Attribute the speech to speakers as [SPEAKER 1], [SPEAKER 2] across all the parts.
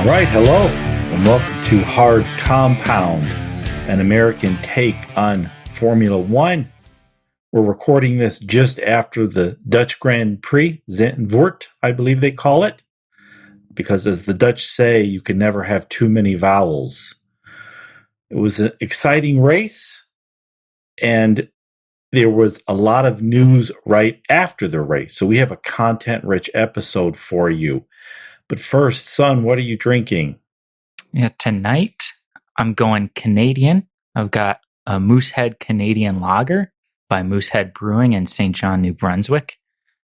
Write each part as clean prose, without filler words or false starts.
[SPEAKER 1] All right, hello, and welcome to Hard Compound, an American take on Formula One. We're recording this just after the Dutch Grand Prix, Zandvoort, I believe they call it, because as the Dutch say, you can never have too many vowels. It was an exciting race, and there was a lot of news right after the race, so we have a content-rich episode for you. But first, son, what are you drinking?
[SPEAKER 2] Yeah, tonight I'm going Canadian. I've got a Moosehead Canadian Lager by Moosehead Brewing in St. John, New Brunswick.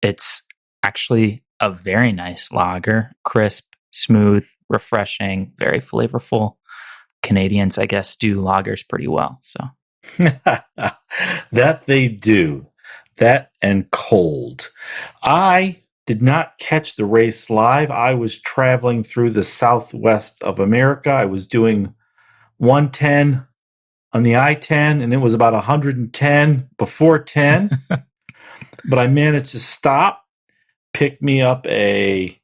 [SPEAKER 2] It's actually a very nice lager, crisp, smooth, refreshing, very flavorful. Canadians, I guess, do lagers pretty well. So
[SPEAKER 1] that they do. That and cold. I did not catch the race live. I was traveling through the southwest of America. I was doing 110 on the I-10, and it was about 110 before 10. But I managed to stop, pick me up a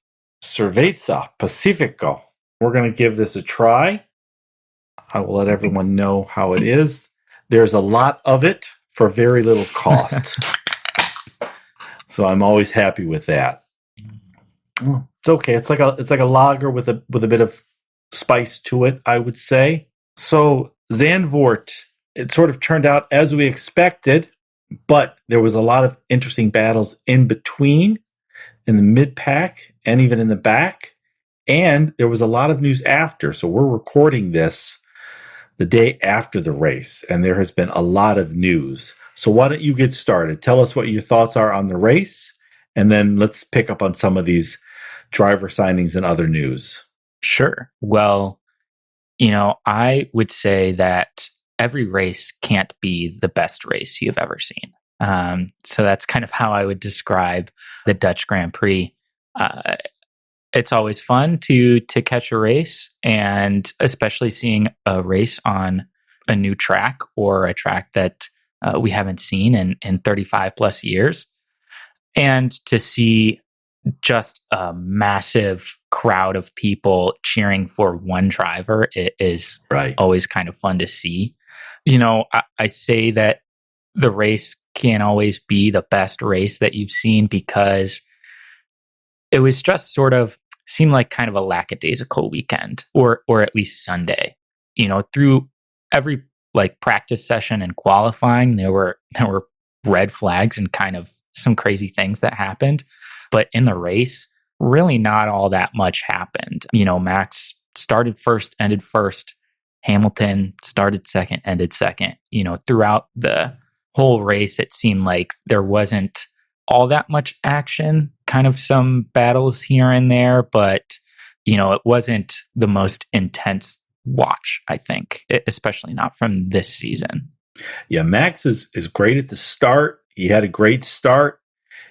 [SPEAKER 1] Cerveza Pacifico. We're going to give this a try. I will let everyone know how it is. There's a lot of it for very little cost. So I'm always happy with that. It's okay. It's like a lager with a bit of spice to it, I would say. So Zandvoort, it sort of turned out as we expected, but there was a lot of interesting battles in between, in the mid-pack, and even in the back. And there was a lot of news after. So we're recording this the day after the race, and there has been a lot of news. So why don't you get started? Tell us what your thoughts are on the race, and then let's pick up on some of these driver signings and other news.
[SPEAKER 2] Sure. Well, I would say that every race can't be the best race you've ever seen. So that's kind of how I would describe the Dutch Grand Prix. It's always fun to catch a race, and especially seeing a race on a new track or a track that we haven't seen in 35 plus years. And to see just a massive crowd of people cheering for one driver is always kind of fun to see. I say that the race can't always be the best race that you've seen because it was just sort of seemed like kind of a lackadaisical weekend, or at least Sunday. Through every practice session and qualifying, there were red flags and kind of some crazy things that happened. But in the race, really not all that much happened. Max started first, ended first. Hamilton started second, ended second. Throughout the whole race, it seemed like there wasn't all that much action, kind of some battles here and there, but it wasn't the most intense watch, I think, especially not from this season.
[SPEAKER 1] Yeah, Max is great at the start. He had a great start.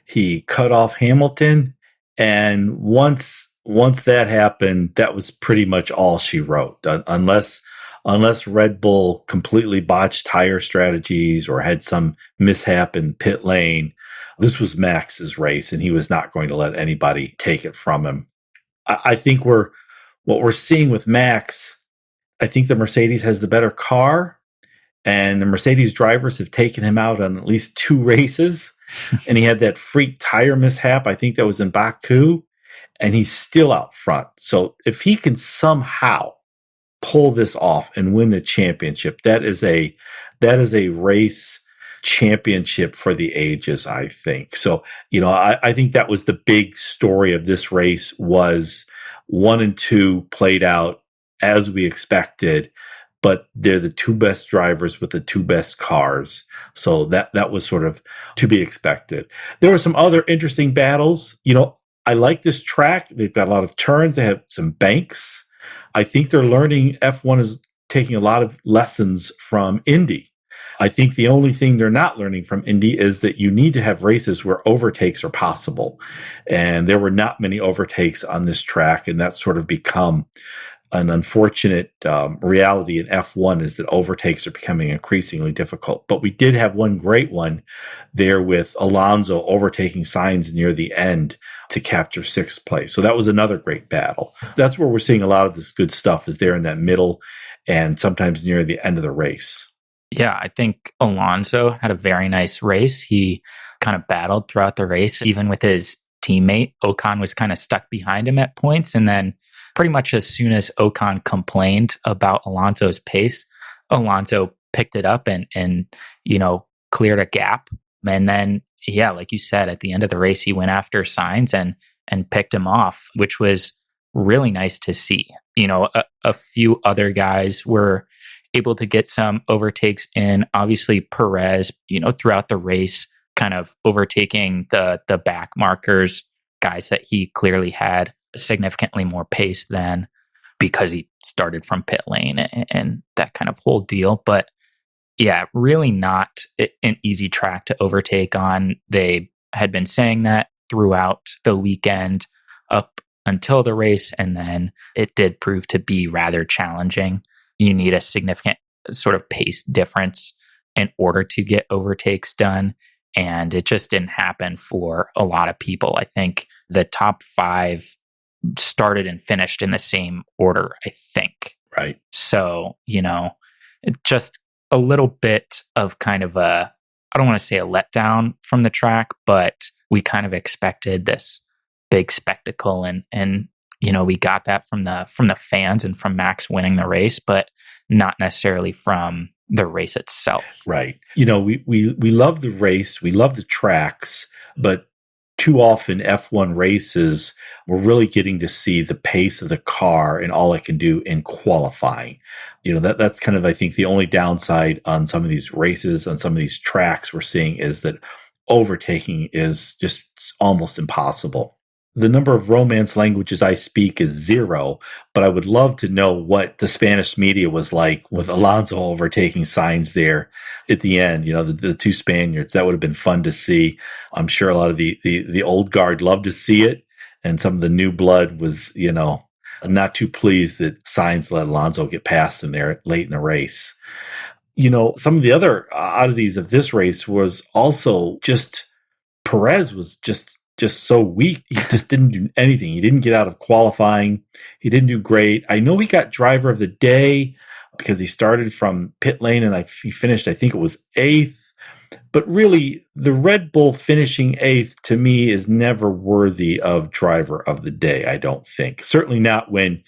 [SPEAKER 1] He cut off Hamilton, and once that happened, that was pretty much all she wrote. Unless Red Bull completely botched tire strategies or had some mishap in pit lane, this was Max's race, and he was not going to let anybody take it from him. I think what we're seeing with Max, I think the Mercedes has the better car, and the Mercedes drivers have taken him out on at least 2 races. And he had that freak tire mishap. I think that was in Baku, and he's still out front. So if he can somehow pull this off and win the championship, that is a race championship for the ages, I think. So, I think that was the big story of this race was 1 and 2 played out as we expected, but they're the 2 best drivers with the 2 best cars. So that was sort of to be expected. There were some other interesting battles. I like this track. They've got a lot of turns. They have some banks. I think they're learning. F1 is taking a lot of lessons from Indy. I think the only thing they're not learning from Indy is that you need to have races where overtakes are possible. And there were not many overtakes on this track, and that's sort of become an unfortunate reality in F1 is that overtakes are becoming increasingly difficult. But we did have one great one there with Alonso overtaking Sainz near the end to capture sixth place. So that was another great battle. That's where we're seeing a lot of this good stuff is there in that middle and sometimes near the end of the race.
[SPEAKER 2] Yeah, I think Alonso had a very nice race. He kind of battled throughout the race, even with his teammate. Ocon was kind of stuck behind him at points. And then pretty much as soon as Ocon complained about Alonso's pace, Alonso picked it up and cleared a gap. And then, yeah, like you said, at the end of the race, he went after Sainz and picked him off, which was really nice to see. A few other guys were able to get some overtakes in. Obviously, Perez, throughout the race, kind of overtaking the back markers, guys that he clearly had significantly more pace than because he started from pit lane and that kind of whole deal. But yeah, really not an easy track to overtake on. They had been saying that throughout the weekend up until the race, and then it did prove to be rather challenging. You need a significant sort of pace difference in order to get overtakes done. And it just didn't happen for a lot of people. I think the top 5 started and finished in the same order, I think.
[SPEAKER 1] Right.
[SPEAKER 2] So, just a little bit of kind of I don't want to say a letdown from the track, but we kind of expected this big spectacle and we got that from the fans and from Max winning the race, but not necessarily from the race itself.
[SPEAKER 1] Right. We love the race, we love the tracks, but too often F1 races, we're really getting to see the pace of the car and all it can do in qualifying. That's kind of, I think, the only downside on some of these races, on some of these tracks we're seeing is that overtaking is just almost impossible. The number of Romance languages I speak is 0, but I would love to know what the Spanish media was like with Alonso overtaking Sainz there at the end. The 2 Spaniards. That would have been fun to see. I'm sure a lot of the old guard loved to see it, and some of the new blood was, not too pleased that Sainz let Alonso get past him there late in the race. Some of the other oddities of this race was also just Perez was just so weak. He just didn't do anything. He didn't get out of qualifying. He didn't do great. I know he got driver of the day because he started from pit lane and he finished, I think it was 8th. But really, the Red Bull finishing 8th to me is never worthy of driver of the day, I don't think. Certainly not when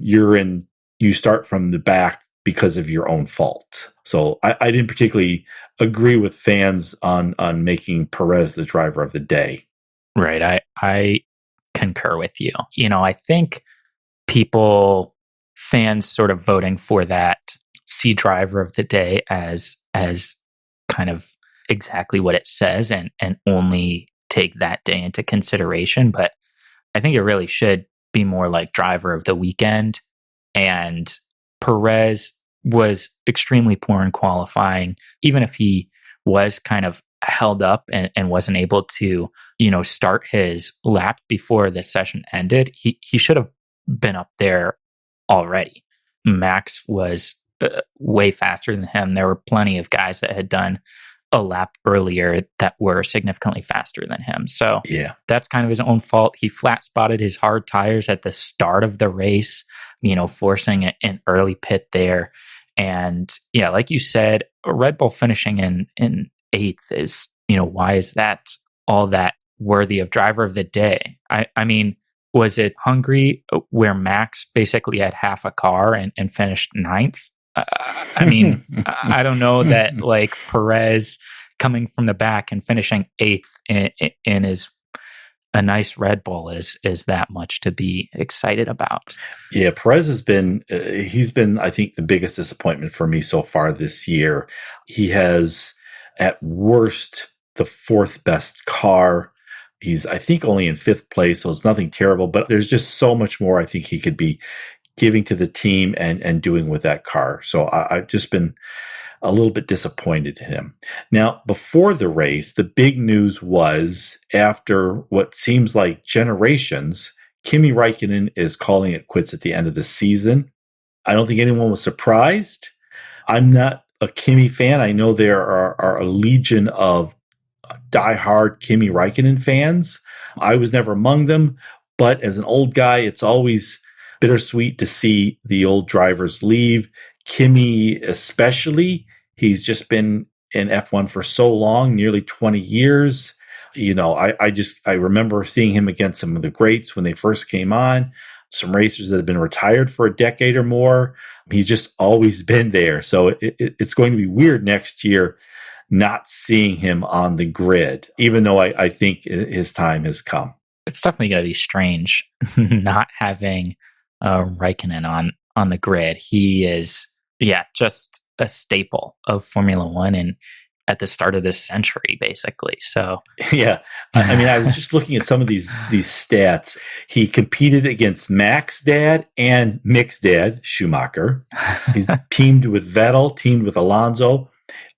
[SPEAKER 1] you start from the back because of your own fault. So I didn't particularly agree with fans on making Perez the driver of the day.
[SPEAKER 2] Right. I concur with you. I think fans sort of voting for that see driver of the day as kind of exactly what it says and only take that day into consideration. But I think it really should be more like driver of the weekend. And Perez was extremely poor in qualifying. Even if he was kind of held up and wasn't able to, start his lap before the session ended, he should have been up there already. Max was way faster than him. There were plenty of guys that had done a lap earlier that were significantly faster than him. So
[SPEAKER 1] yeah,
[SPEAKER 2] that's kind of his own fault. He flat spotted his hard tires at the start of the race, forcing an early pit there. And yeah, like you said, Red Bull finishing in 8th is, why is that all that worthy of driver of the day? I mean, was it Hungary where Max basically had half a car and finished 9th? I mean, I don't know that like Perez coming from the back and finishing 8th in his a nice Red Bull is that much to be excited about.
[SPEAKER 1] Yeah, Perez has been he's been, I think, the biggest disappointment for me so far this year. He has at worst the 4th best car. He's, I think, only in 5th place, so it's nothing terrible, but there's just so much more I think he could be giving to the team and doing with that car. So I've just been a little bit disappointed in him. Now, before the race, the big news was after what seems like generations, Kimi Räikkönen is calling it quits at the end of the season. I don't think anyone was surprised. I'm not a Kimi fan. I know there are a legion of diehard Kimi Räikkönen fans. I was never among them, but as an old guy, it's always bittersweet to see the old drivers leave. Kimi, especially, he's just been in F1 for so long, nearly 20 years. I remember seeing him against some of the greats when they first came on, some racers that have been retired for a decade or more. He's just always been there. So it's going to be weird next year not seeing him on the grid, even though I think his time has come.
[SPEAKER 2] It's definitely going to be strange not having Raikkonen on the grid. He is, just a staple of Formula One and at the start of this century, basically. So,
[SPEAKER 1] yeah, I mean, I was just looking at some of these stats. He competed against Mac's dad and Mick's dad, Schumacher. He's teamed with Vettel, teamed with Alonso.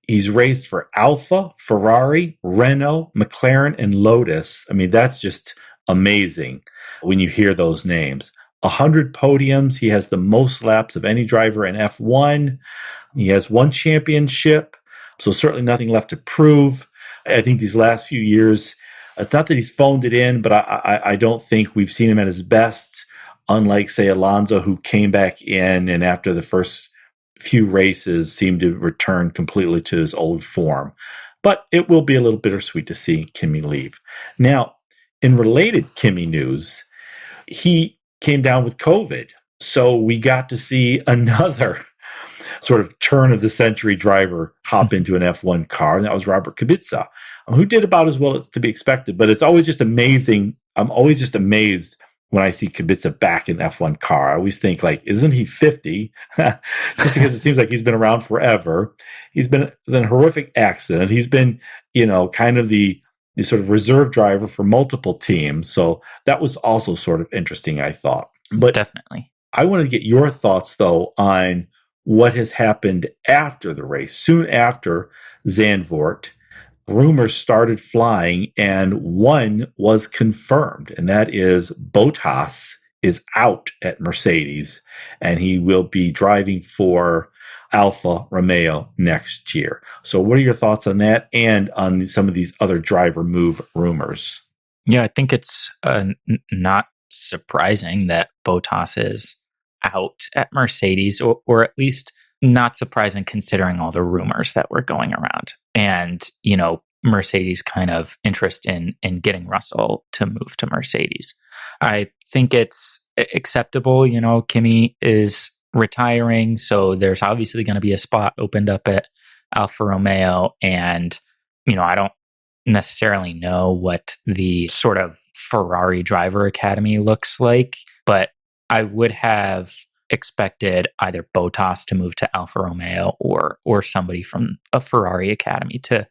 [SPEAKER 1] He's raced for Alfa, Ferrari, Renault, McLaren, and Lotus. I mean, that's just amazing when you hear those names. 100 podiums. He has the most laps of any driver in F1. He has one championship, so certainly nothing left to prove. I think these last few years, it's not that he's phoned it in, but I don't think we've seen him at his best, unlike, say, Alonso, who came back in and after the first few races seemed to return completely to his old form. But it will be a little bittersweet to see Kimi leave. Now, in related Kimi news, he came down with COVID. So we got to see another sort of turn of the century driver hop into an F1 car, and that was Robert Kubica, who did about as well as to be expected. But it's always just amazing. I'm always just amazed when I see Kubica back in F1 car. I always think, like, isn't he 50? Just because it seems like he's been around forever. He's been in a horrific accident. He's been, kind of the sort of reserve driver for multiple teams. So that was also sort of interesting, I thought. But
[SPEAKER 2] definitely.
[SPEAKER 1] I wanted to get your thoughts, though, on what has happened after the race. Soon after Zandvoort, rumors started flying, and one was confirmed, and that is Bottas is out at Mercedes, and he will be driving for Alfa Romeo next year. So what are your thoughts on that and on some of these other driver move rumors?
[SPEAKER 2] Yeah, I think it's not surprising that Bottas is out at Mercedes, or at least not surprising considering all the rumors that were going around. And, Mercedes' kind of interest in getting Russell to move to Mercedes. I think it's acceptable. Kimi is retiring, so there's obviously going to be a spot opened up at Alfa Romeo. And, I don't necessarily know what the sort of Ferrari driver academy looks like, but I would have expected either Bottas to move to Alfa Romeo or somebody from a Ferrari academy to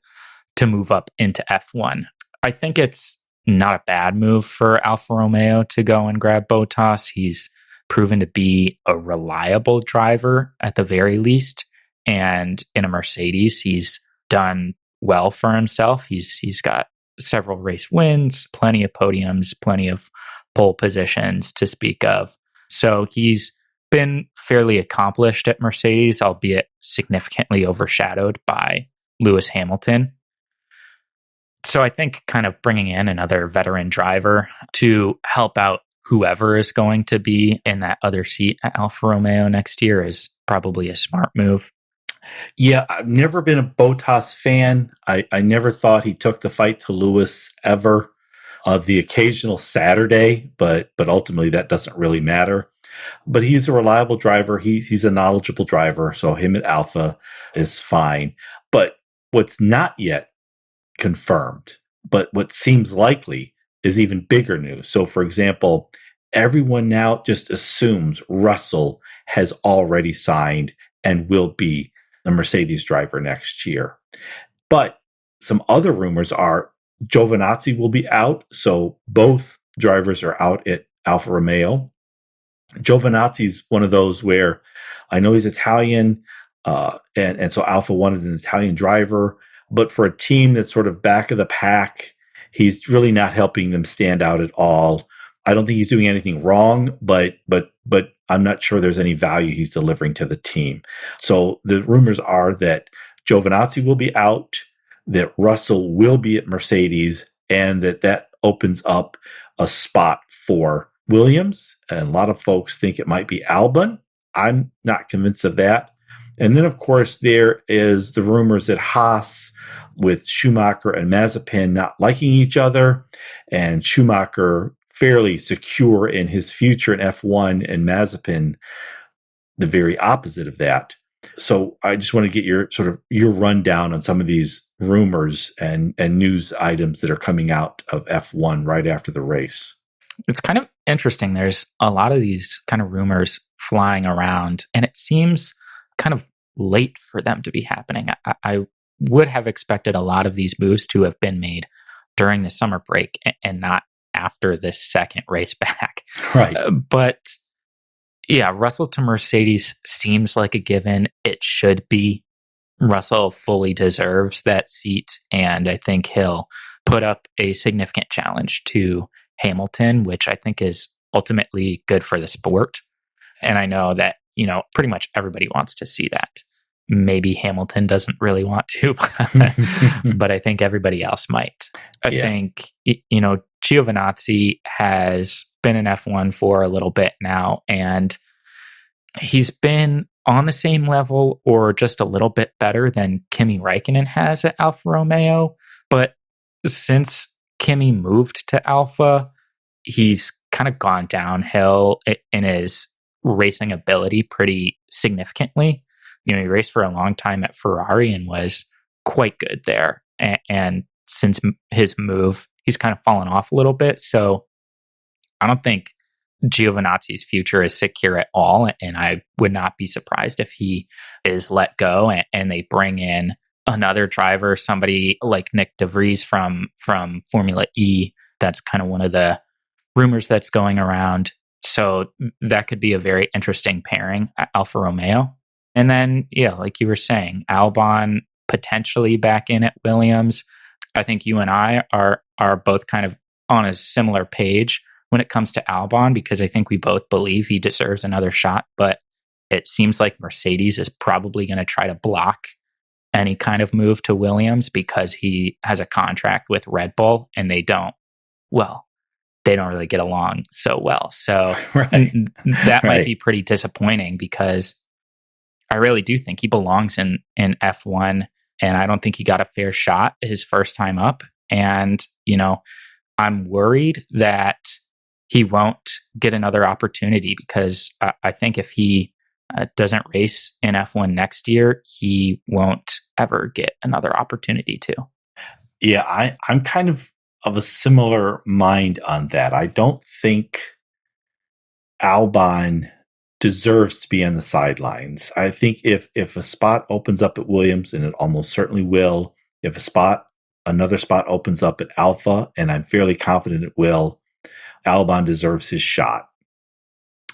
[SPEAKER 2] move up into F1. I think it's not a bad move for Alfa Romeo to go and grab Bottas. He's proven to be a reliable driver at the very least, and in a Mercedes, he's done well for himself. He's got several race wins, plenty of podiums, plenty of pole positions to speak of. So he's been fairly accomplished at Mercedes, albeit significantly overshadowed by Lewis Hamilton. So I think kind of bringing in another veteran driver to help out whoever is going to be in that other seat at Alfa Romeo next year is probably a smart move.
[SPEAKER 1] Yeah, I've never been a Bottas fan. I never thought he took the fight to Lewis ever. The occasional Saturday, but ultimately that doesn't really matter. But he's a reliable driver. He's a knowledgeable driver, so him at Alpha is fine. But what's not yet confirmed, but what seems likely, is even bigger news. So, for example, everyone now just assumes Russell has already signed and will be the Mercedes driver next year. But some other rumors are Giovinazzi will be out. So both drivers are out at Alfa Romeo. Giovinazzi's one of those where I know he's Italian, and so Alfa wanted an Italian driver, but for a team that's sort of back of the pack, he's really not helping them stand out at all. I don't think he's doing anything wrong, but I'm not sure there's any value he's delivering to the team. So the rumors are that Giovinazzi will be out, that Russell will be at Mercedes, and that opens up a spot for Williams. And a lot of folks think it might be Albon. I'm not convinced of that. And then, of course, there is the rumors that Haas, with Schumacher and Mazepin not liking each other, and Schumacher fairly secure in his future in F1, and Mazepin the very opposite of that. So I just want to get your rundown on some of these rumors and news items that are coming out of F1 right after the race.
[SPEAKER 2] It's kind of interesting. There's a lot of these kind of rumors flying around, and it seems kind of late for them to be happening. I would have expected a lot of these moves to have been made during the summer break and not after this second race back.
[SPEAKER 1] Right.
[SPEAKER 2] But yeah, Russell to Mercedes seems like a given. It should be. Russell fully deserves that seat, and I think he'll put up a significant challenge to Hamilton, which I think is ultimately good for the sport. And I know that, pretty much everybody wants to see that. Maybe Hamilton doesn't really want to, but I think everybody else might. I think, Giovinazzi has been in F1 for a little bit now, and he's been on the same level or just a little bit better than Kimi Räikkönen has at Alfa Romeo. But since Kimi moved to Alfa, he's kind of gone downhill in his racing ability pretty significantly. He raced for a long time at Ferrari and was quite good there. And since his move, he's kind of fallen off a little bit. So I don't think Giovinazzi's future is secure at all. And I would not be surprised if he is let go and they bring in another driver, somebody like Nick de Vries from Formula E. That's kind of one of the rumors that's going around. So that could be a very interesting pairing at Alfa Romeo. And then, like you were saying, Albon potentially back in at Williams. I think you and I are both kind of on a similar page when it comes to Albon, because I think we both believe he deserves another shot. But it seems like Mercedes is probably going to try to block any kind of move to Williams because he has a contract with Red Bull and they don't really get along so well. So that might be pretty disappointing, because I really do think he belongs in F1, and I don't think he got a fair shot his first time up. And, I'm worried that he won't get another opportunity, because I think if he doesn't race in F1 next year, he won't ever get another opportunity to.
[SPEAKER 1] Yeah, I'm kind of a similar mind on that. I don't think Albon deserves to be on the sidelines. I think if a spot opens up at Williams, and it almost certainly will, if another spot opens up at Alpha, and I'm fairly confident it will, Albon deserves his shot.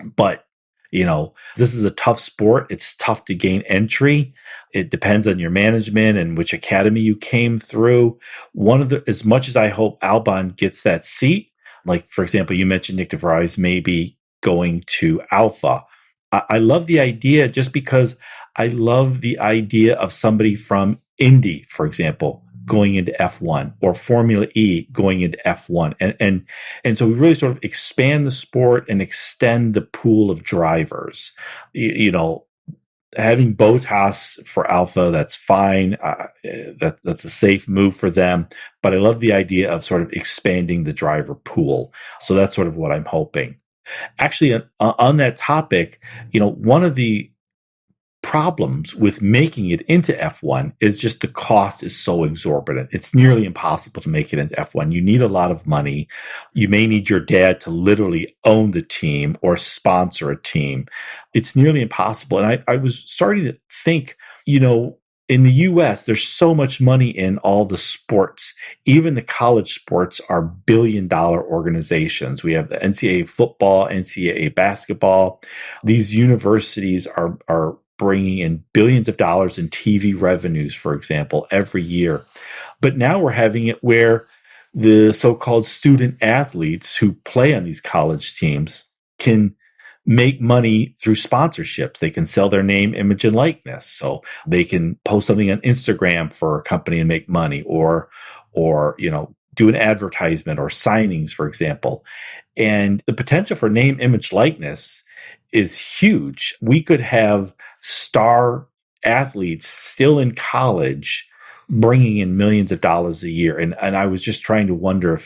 [SPEAKER 1] But this is a tough sport. It's tough to gain entry. It depends on your management and which academy you came through. As much as I hope Albon gets that seat, like, for example, you mentioned Nick de Vries maybe going to Alpha. I love the idea, just because I love the idea of somebody from Indy, for example, going into F1, or Formula E going into F1. And so we really sort of expand the sport and extend the pool of drivers. Having Bottas for Alpha, that's fine. That's a safe move for them. But I love the idea of sort of expanding the driver pool. So that's sort of what I'm hoping. Actually, on that topic, one of the problems with making it into F1 is just the cost is so exorbitant. It's nearly impossible to make it into F1. You need a lot of money. You may need your dad to literally own the team or sponsor a team. It's nearly impossible. And I was starting to think, in the US, there's so much money in all the sports. Even the college sports are billion-dollar organizations. We have the NCAA football, NCAA basketball. These universities are bringing in billions of dollars in TV revenues, for example, every year. But now we're having it where the so-called student athletes who play on these college teams can make money through sponsorships. They can sell their name, image, and likeness. So they can post something on Instagram for a company and make money, or do an advertisement or signings, for example. And the potential for name, image, likeness is huge. We could have star athletes still in college bringing in millions of dollars a year. And I was just trying to wonder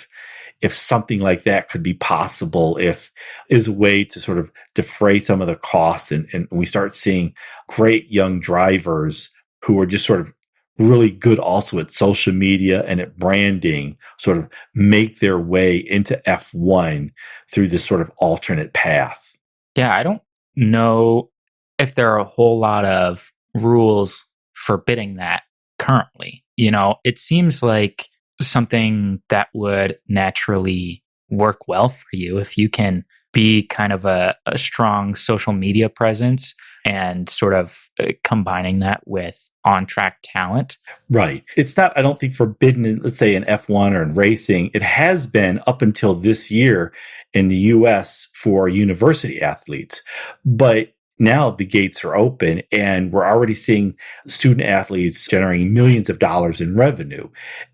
[SPEAKER 1] if something like that could be possible, if is a way to sort of defray some of the costs, and we start seeing great young drivers who are just sort of really good also at social media and at branding sort of make their way into F1 through this sort of alternate path.
[SPEAKER 2] Yeah, I don't know if there are a whole lot of rules forbidding that currently. It seems like something that would naturally work well for you if you can be kind of a strong social media presence and sort of combining that with on track talent.
[SPEAKER 1] Right. It's not, I don't think, forbidden in, let's say, in F1 or in racing. It has been up until this year in the US for university athletes. But now the gates are open and we're already seeing student athletes generating millions of dollars in revenue.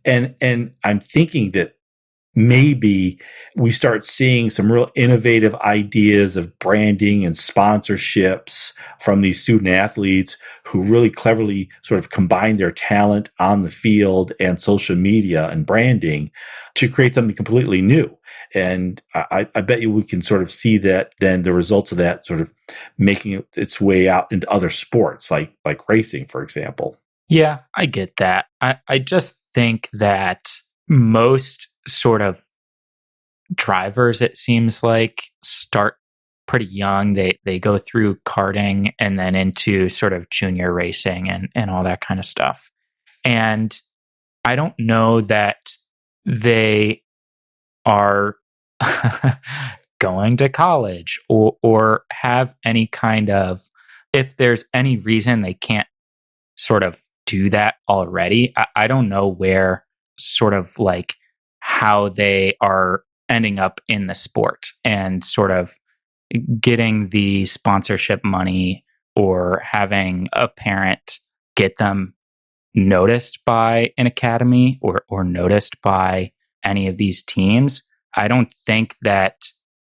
[SPEAKER 1] And I'm thinking that maybe we start seeing some real innovative ideas of branding and sponsorships from these student athletes who really cleverly sort of combine their talent on the field and social media and branding to create something completely new. And I bet you we can sort of see that then the results of that sort of making its way out into other sports like racing, for example.
[SPEAKER 2] Yeah, I get that. I just think that most sort of drivers, it seems like, start pretty young. They go through karting and then into sort of junior racing and all that kind of stuff. And I don't know that they are going to college or have any kind of, if there's any reason they can't sort of do that already, I don't know where sort of like how they are ending up in the sport and sort of getting the sponsorship money or having a parent get them noticed by an academy or noticed by any of these teams. I don't think that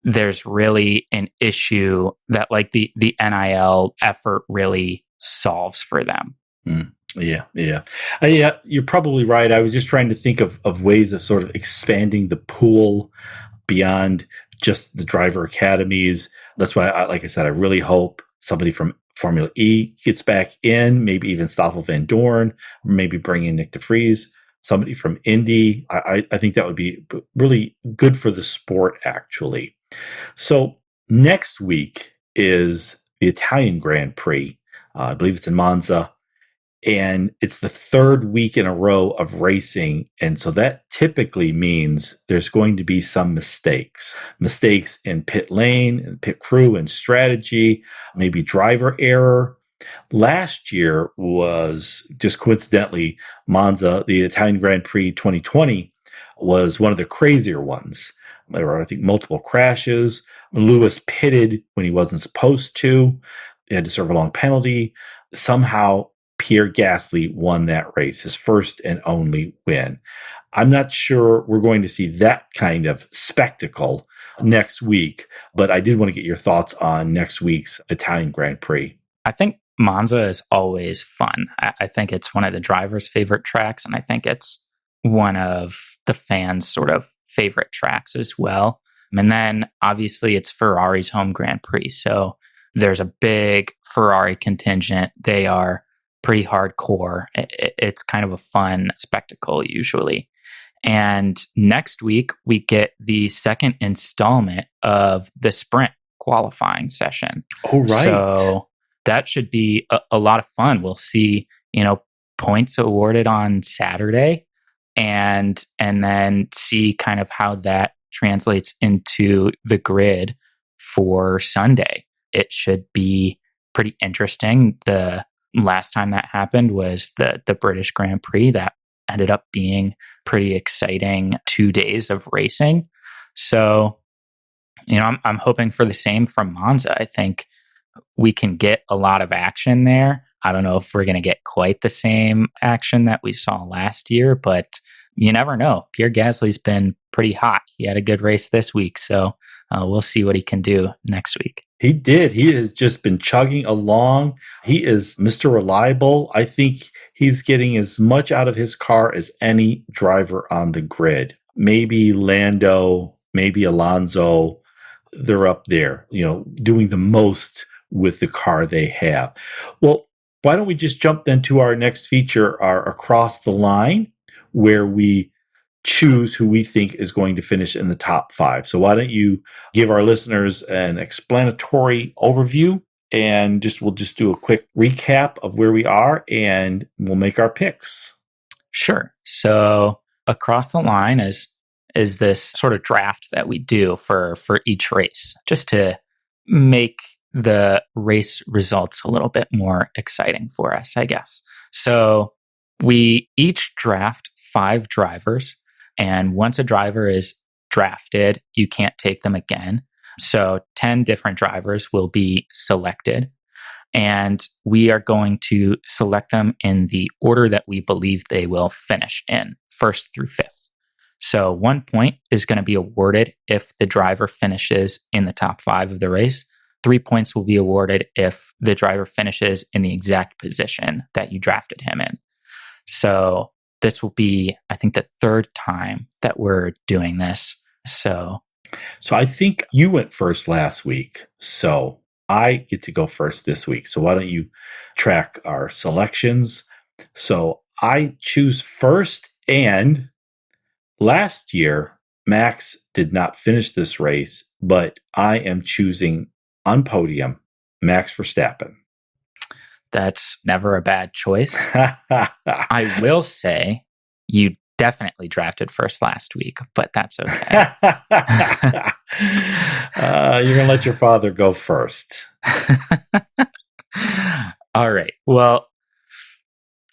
[SPEAKER 2] there's really an issue that like the NIL effort really solves for them.
[SPEAKER 1] Mm. Yeah, yeah. Yeah, you're probably right. I was just trying to think of ways of sort of expanding the pool beyond just the driver academies. That's why, like I said, I really hope somebody from Formula E gets back in, maybe even Stoffel Van Dorn, or maybe bring in Nick de Vries, somebody from Indy. I think that would be really good for the sport, actually. So next week is the Italian Grand Prix. I believe it's in Monza, and it's the third week in a row of racing. And so that typically means there's going to be some mistakes in pit lane and pit crew and strategy, maybe driver error. Last year was just coincidentally Monza, the Italian Grand Prix 2020 was one of the crazier ones. There were, I think, multiple crashes. Lewis pitted when he wasn't supposed to. He had to serve a long penalty. Somehow Pierre Gasly won that race, his first and only win. I'm not sure we're going to see that kind of spectacle next week, but I did want to get your thoughts on next week's Italian Grand Prix.
[SPEAKER 2] I think Monza is always fun. I think it's one of the drivers' favorite tracks, and I think it's one of the fans' sort of favorite tracks as well. And then obviously it's Ferrari's home Grand Prix. So there's a big Ferrari contingent. They are pretty hardcore. It's kind of a fun spectacle usually. And next week, we get the second installment of the sprint qualifying session.
[SPEAKER 1] Oh, right.
[SPEAKER 2] So that should be a lot of fun. We'll see, points awarded on Saturday and then see kind of how that translates into the grid for Sunday. It should be pretty interesting. The last time that happened was the British Grand Prix. That ended up being pretty exciting 2 days of racing. So, I'm hoping for the same from Monza. I think we can get a lot of action there. I don't know if we're going to get quite the same action that we saw last year, but you never know. Pierre Gasly's been pretty hot. He had a good race this week, so we'll see what he can do next week.
[SPEAKER 1] He did. He has just been chugging along. He is Mr. Reliable. I think he's getting as much out of his car as any driver on the grid. Maybe Lando, maybe Alonso. They're up there, doing the most with the car they have. Well, why don't we just jump then to our next feature, our Across the Line, where we choose who we think is going to finish in the top 5. So why don't you give our listeners an explanatory overview, and we'll just do a quick recap of where we are, and we'll make our picks.
[SPEAKER 2] Sure. So Across the Line is this sort of draft that we do for each race, just to make the race results a little bit more exciting for us, I guess. So we each draft 5 drivers, and once a driver is drafted, you can't take them again. So 10 different drivers will be selected, and we are going to select them in the order that we believe they will finish in, 1st through 5th. So 1 point is going to be awarded if the driver finishes in the top 5 of the race. 3 points will be awarded if the driver finishes in the exact position that you drafted him in. So this will be, I think, the 3rd time that we're doing this. So
[SPEAKER 1] I think you went first last week, so I get to go first this week. So why don't you track our selections? So I choose first, and last year, Max did not finish this race, but I am choosing on podium Max Verstappen.
[SPEAKER 2] That's never a bad choice. I will say you definitely drafted first last week, but that's okay.
[SPEAKER 1] You're going to let your father go first.
[SPEAKER 2] All right. Well,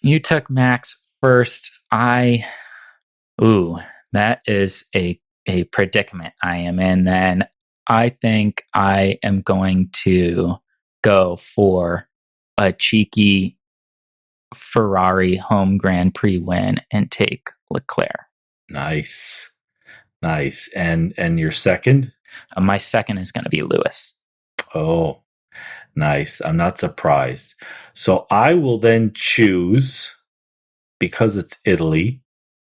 [SPEAKER 2] you took Max first. That is a predicament I am in then. I think I am going to go for a cheeky Ferrari home Grand Prix win and take Leclerc.
[SPEAKER 1] Nice. And your second?
[SPEAKER 2] My second is going to be Lewis.
[SPEAKER 1] Oh, nice. I'm not surprised. So I will then choose, because it's Italy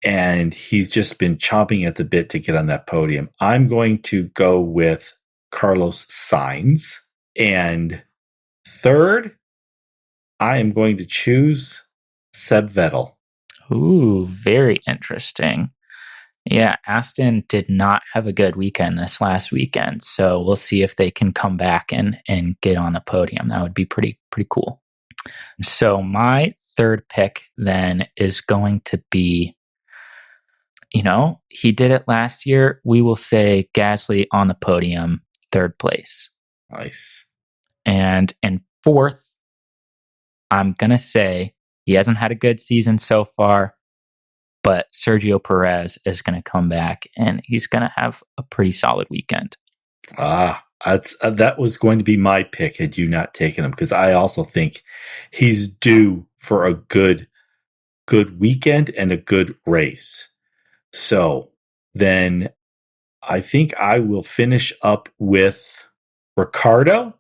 [SPEAKER 1] and he's just been chomping at the bit to get on that podium, I'm going to go with Carlos Sainz. And third, I am going to choose Seb Vettel.
[SPEAKER 2] Ooh, very interesting. Yeah, Aston did not have a good weekend this last weekend, so we'll see if they can come back and get on the podium. That would be pretty cool. So my third pick then is going to be, he did it last year. We will say Gasly on the podium, 3rd place.
[SPEAKER 1] Nice.
[SPEAKER 2] And in 4th, I'm going to say he hasn't had a good season so far, but Sergio Perez is going to come back and he's going to have a pretty solid weekend.
[SPEAKER 1] That was going to be my pick had you not taken him, because I also think he's due for a good weekend and a good race. So then I think I will finish up with Ricardo,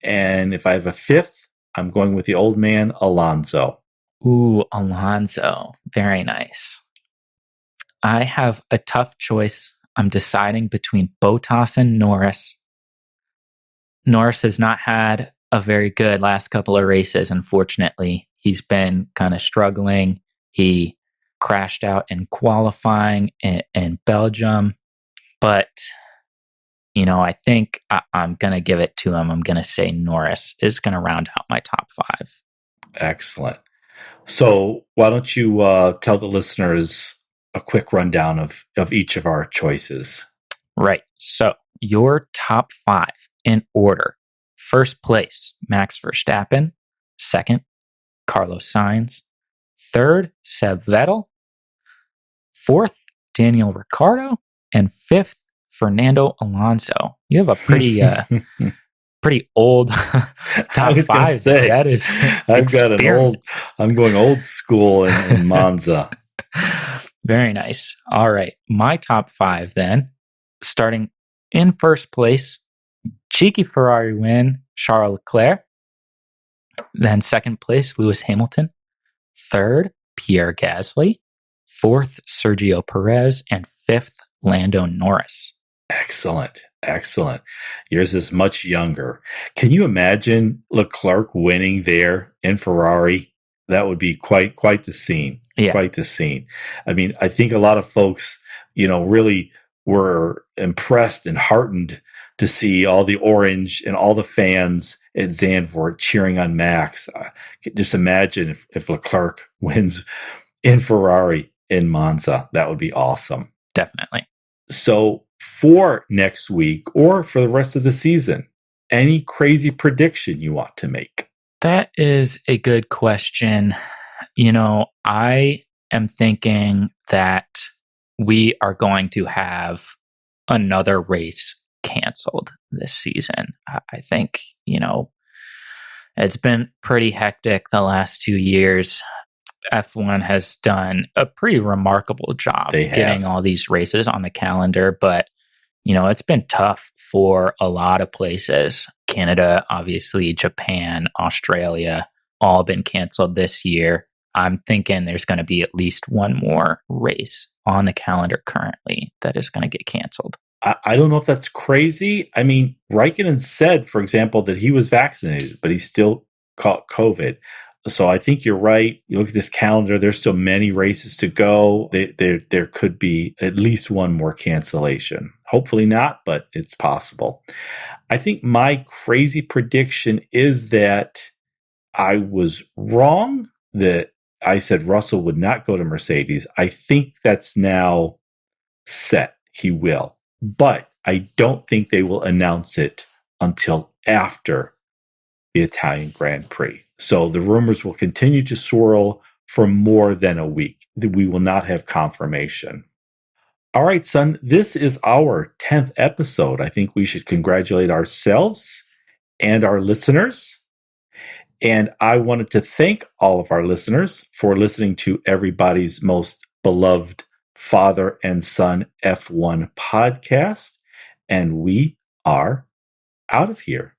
[SPEAKER 1] and if I have a 5th, I'm going with the old man Alonso.
[SPEAKER 2] Ooh, Alonso. Very nice. I have a tough choice. I'm deciding between Bottas and Norris. Norris has not had a very good last couple of races, unfortunately. He's been kind of struggling. He crashed out in qualifying in Belgium. But, I think I'm going to give it to him. I'm going to say Norris is going to round out my top 5.
[SPEAKER 1] Excellent. So why don't you tell the listeners a quick rundown of each of our choices?
[SPEAKER 2] Right. So your top 5 in order. 1st place, Max Verstappen. 2nd, Carlos Sainz. 3rd, Seb Vettel. fourth, Daniel Ricciardo, and fifth, Fernando Alonso. You have a pretty old top five.
[SPEAKER 1] Say,
[SPEAKER 2] that is
[SPEAKER 1] I've got I'm going old school in Monza.
[SPEAKER 2] Very nice. All right. My top five then, starting in first place, cheeky Ferrari win, Charles Leclerc. Then second place, Lewis Hamilton. Third, Pierre Gasly. Fourth, Sergio Perez. And fifth, Lando Norris.
[SPEAKER 1] Excellent. Yours is much younger. Can you imagine Leclerc winning there in Ferrari? That would be quite the scene.
[SPEAKER 2] Yeah.
[SPEAKER 1] Quite the scene. I mean, I think a lot of folks, really were impressed and heartened to see all the orange and all the fans at Zandvoort cheering on Max. Just imagine if Leclerc wins in Ferrari in Monza. That would be awesome.
[SPEAKER 2] Definitely.
[SPEAKER 1] So for next week or for the rest of the season, any crazy prediction you want to make?
[SPEAKER 2] That is a good question. I am thinking that we are going to have another race canceled this season. I think, it's been pretty hectic the last 2 years. F1 has done a pretty remarkable job getting all these races on the calendar, but it's been tough for a lot of places. Canada, obviously, Japan, Australia, all been canceled this year. I'm thinking there's going to be at least one more race on the calendar currently that is going to get canceled.
[SPEAKER 1] I don't know if that's crazy. I mean, Räikkönen said, for example, that he was vaccinated, but he still caught COVID. So I think you're right. You look at this calendar, there's still many races to go. There could be at least one more cancellation. Hopefully not, but it's possible. I think my crazy prediction is that I was wrong, that I said Russell would not go to Mercedes. I think that's now set. He will. But I don't think they will announce it until after the Italian Grand Prix. So the rumors will continue to swirl for more than a week. We will not have confirmation. All right, son, this is our 10th episode. I think we should congratulate ourselves and our listeners. And I wanted to thank all of our listeners for listening to everybody's most beloved father and son F1 podcast. And we are out of here.